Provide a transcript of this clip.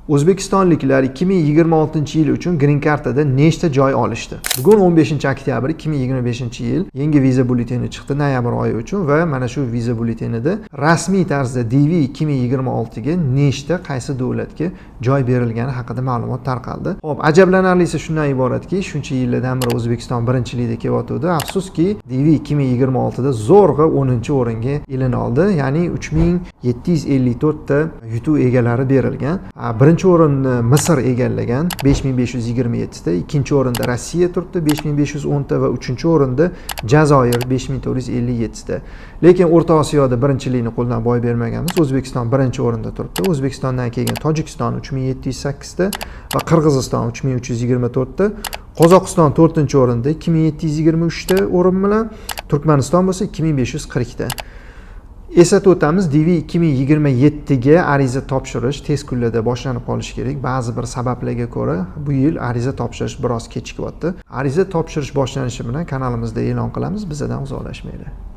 O'zbekistonliklar 2026-yil uchun Green Card'da nechta joy olishdi? Bugun 15-oktyabr 2025-yil yangi viza bulleteni chiqdi noyabr oyi uchun va mana shu viza bulletenida rasmiy tarzda DV 2026 ga nechta qaysi davlatga joy berilgani haqida ma'lumot tarqaldi. Xo'p, ajablanarlisi shundan iboratki, shuncha yillardan beri O'zbekiston birinchilikda kelyotdi. Afsuski, DV 2026 da zo'rg'a 10-o'ringa ilin oldi. Ya'ni 3754 ta yutuq egalari berilgan. Birinchi o'rinni Misr egallagan 5527 ta, ikkinchi o'rinda Rossiya turibdi 5510 ta va uchinchi o'rinda Jazoir 5457 ta. Lekin O'rta Osiyoda birinchilikni qo'ldan boy bermaganmiz. O'zbekiston birinchi o'rinda turibdi. O'zbekistondan keyin Tojikiston 3708 ta va Qirg'iziston 3324 ta. Qozog'iston 4-o'rinda 2723 ta o'rin bilan, Turkmaniston bo'lsa 2540 ta. Eslatib o'tamiz, DV 2027 ga ariza topshirish tez kunlarda boshlanib qolishi kerak. Ba'zi bir sabablarga ko'ra bu yil ariza topshirish biroz kechikyapti. Ariza topshirish boshlanishi bilan kanalimizda e'lon qilamiz, bizdan uzoqlashmaydi.